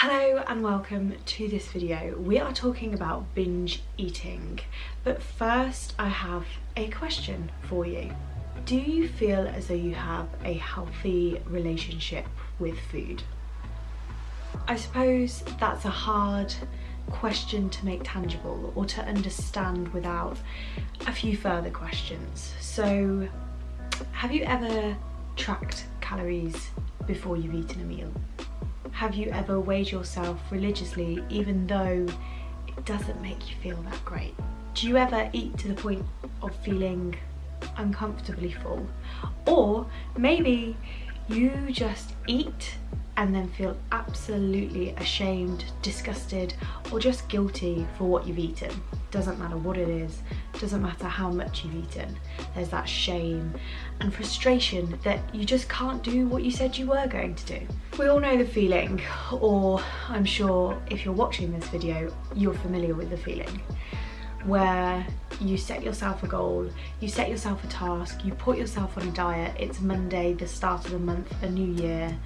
Hello and welcome to this video. We are talking about binge eating, but first I have a question for you. Do you feel as though you have a healthy relationship with food? I suppose that's a hard question to make tangible or to understand without a few further questions. So, have you ever tracked calories before you've eaten a meal? Have you ever weighed yourself religiously even though it doesn't make you feel that great? Do you ever eat to the point of feeling uncomfortably full? Or maybe you just eat and then feel absolutely ashamed, disgusted, or just guilty for what you've eaten. Doesn't matter what it is, doesn't matter how much you've eaten. There's that shame and frustration that you just can't do what you said you were going to do. We all know the feeling, or I'm sure if you're watching this video, you're familiar with the feeling, where you set yourself a goal, you set yourself a task, you put yourself on a diet, it's Monday, the start of the month, a new year,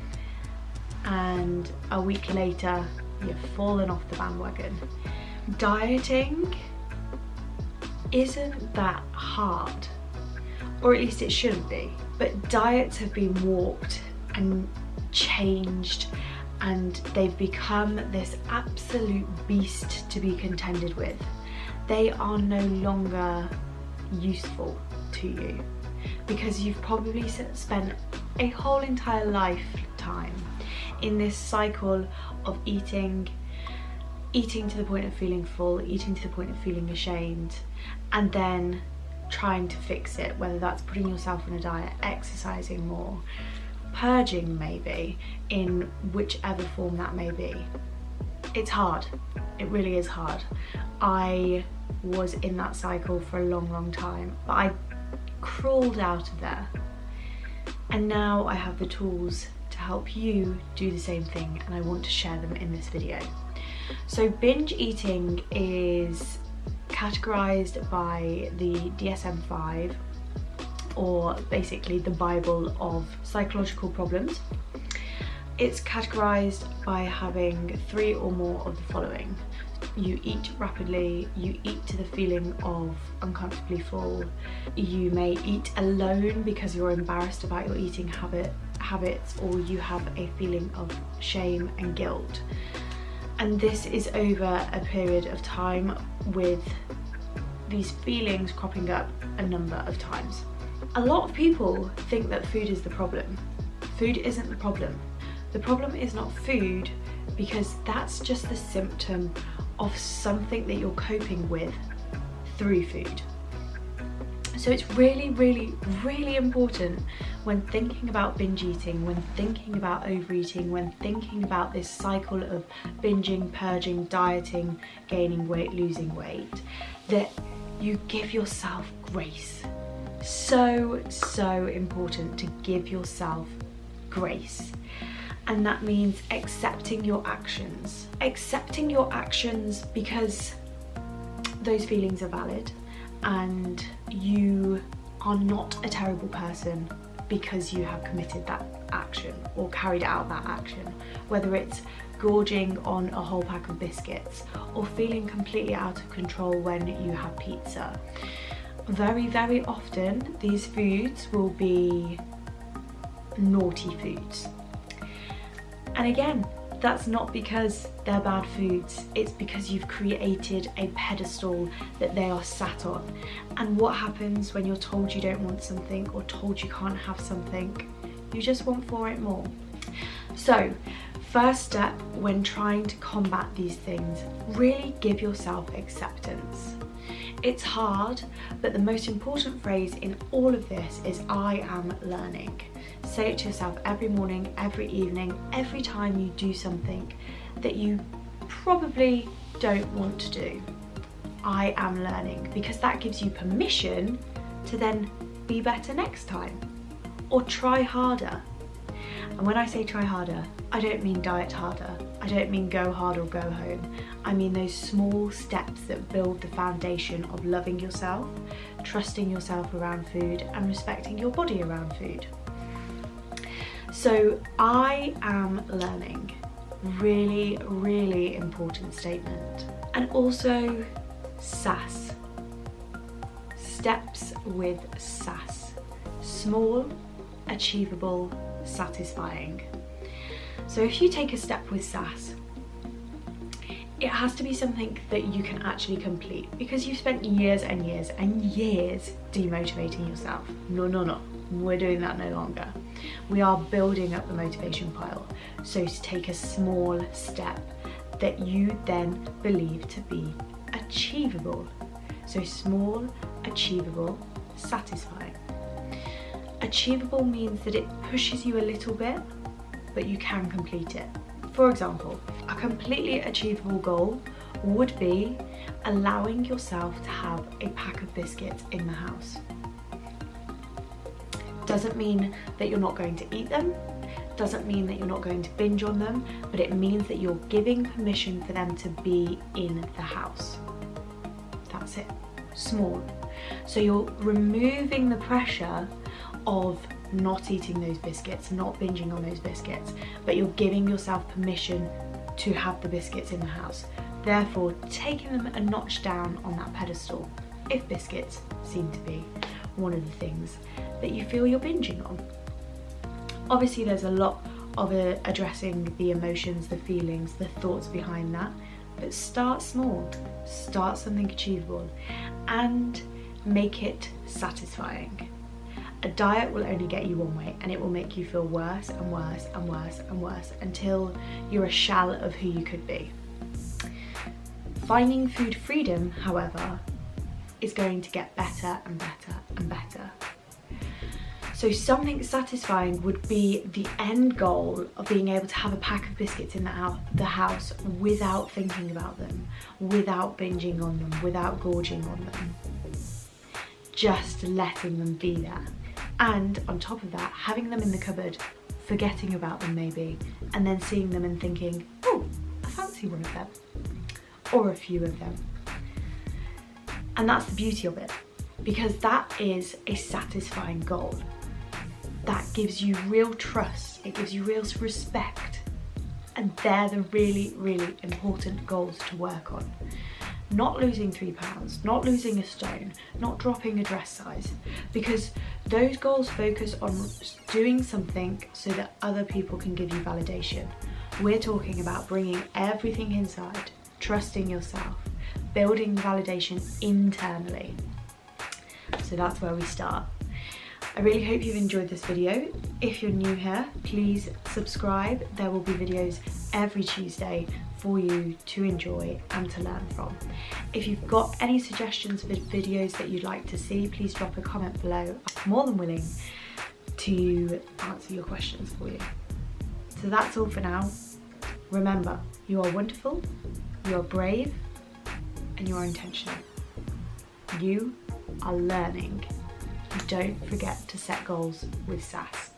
and a week later you've fallen off the bandwagon. Dieting isn't that hard, or at least it shouldn't be, but diets have been warped and changed and they've become this absolute beast to be contended with. They are no longer useful to you because you've probably spent a whole entire lifetime in this cycle of eating to the point of feeling full, eating to the point of feeling ashamed, and then trying to fix it, whether that's putting yourself on a diet, exercising more, purging maybe, in whichever form that may be. It's hard, it really is hard. I was in that cycle for a long time, but I crawled out of there, and now I have the tools to help you do the same thing, and I want to share them in this video. So binge eating is categorized by the DSM-5, or basically the Bible of psychological problems. It's categorized by having 3 or more of the following. You eat rapidly, you eat to the feeling of uncomfortably full, you may eat alone because you're embarrassed about your eating habits, or you have a feeling of shame and guilt. And this is over a period of time with these feelings cropping up a number of times. A lot of people think that food is the problem. Food isn't the problem. The problem is not food, because that's just the symptom of something that you're coping with through food. So it's really important when thinking about binge eating, when thinking about overeating, when thinking about this cycle of binging, purging, dieting, gaining weight, losing weight, that you give yourself grace. So important to give yourself grace. And that means accepting your actions. Accepting your actions because those feelings are valid, and you are not a terrible person because you have committed that action or carried out that action, whether it's gorging on a whole pack of biscuits or feeling completely out of control when you have pizza. Very often these foods will be naughty foods. And again, that's not because they're bad foods, it's because you've created a pedestal that they are sat on. And what happens when you're told you don't want something or told you can't have something? You just want for it more. So, first step when trying to combat these things, really give yourself acceptance. It's hard, but the most important phrase in all of this is I am learning. Say it to yourself every morning, every evening, every time you do something that you probably don't want to do. I am learning, because that gives you permission to then be better next time, or try harder. And when I say try harder, I don't mean diet harder. I don't mean go hard or go home. I mean those small steps that build the foundation of loving yourself, trusting yourself around food, and respecting your body around food. So I am learning. Really, really important statement. And also SAS. Steps with SAS. Small, achievable, satisfying. So if you take a step with SAS, it has to be something that you can actually complete, because you've spent years and years and years demotivating yourself. No, we're doing that no longer. We are building up the motivation pile. So to take a small step that you then believe to be achievable. So small, achievable, satisfying. Achievable means that it pushes you a little bit, but you can complete it. For example, a completely achievable goal would be allowing yourself to have a pack of biscuits in the house. Doesn't mean that you're not going to eat them, doesn't mean that you're not going to binge on them, but it means that you're giving permission for them to be in the house. That's it. Small. So you're removing the pressure of not eating those biscuits, not binging on those biscuits, but you're giving yourself permission to have the biscuits in the house. Therefore, taking them a notch down on that pedestal, if biscuits seem to be one of the things that you feel you're binging on. Obviously, there's a lot of addressing the emotions, the feelings, the thoughts behind that, but start small, start something achievable, and make it satisfying. A diet will only get you one way, and it will make you feel worse and worse and worse and worse until you're a shell of who you could be. Finding food freedom, however, is going to get better and better and better. So something satisfying would be the end goal of being able to have a pack of biscuits in the house without thinking about them, without binging on them, without gorging on them. Just letting them be there. And on top of that, having them in the cupboard, forgetting about them maybe, and then seeing them and thinking, oh, I fancy one of them, or a few of them. And that's the beauty of it, because that is a satisfying goal. That gives you real trust, it gives you real respect, and they're the really, really important goals to work on. Not losing 3 pounds, not losing a stone, not dropping a dress size, because those goals focus on doing something so that other people can give you validation. We're talking about bringing everything inside, trusting yourself, building validation internally. So that's where we start. I really hope you've enjoyed this video. If you're new here, please subscribe. There will be videos every Tuesday for you to enjoy and to learn from. If you've got any suggestions for videos that you'd like to see, please drop a comment below. I'm more than willing to answer your questions for you. So that's all for now. Remember, you are wonderful, you are brave, and you are intentional. You are learning. Don't forget to set goals with SAS.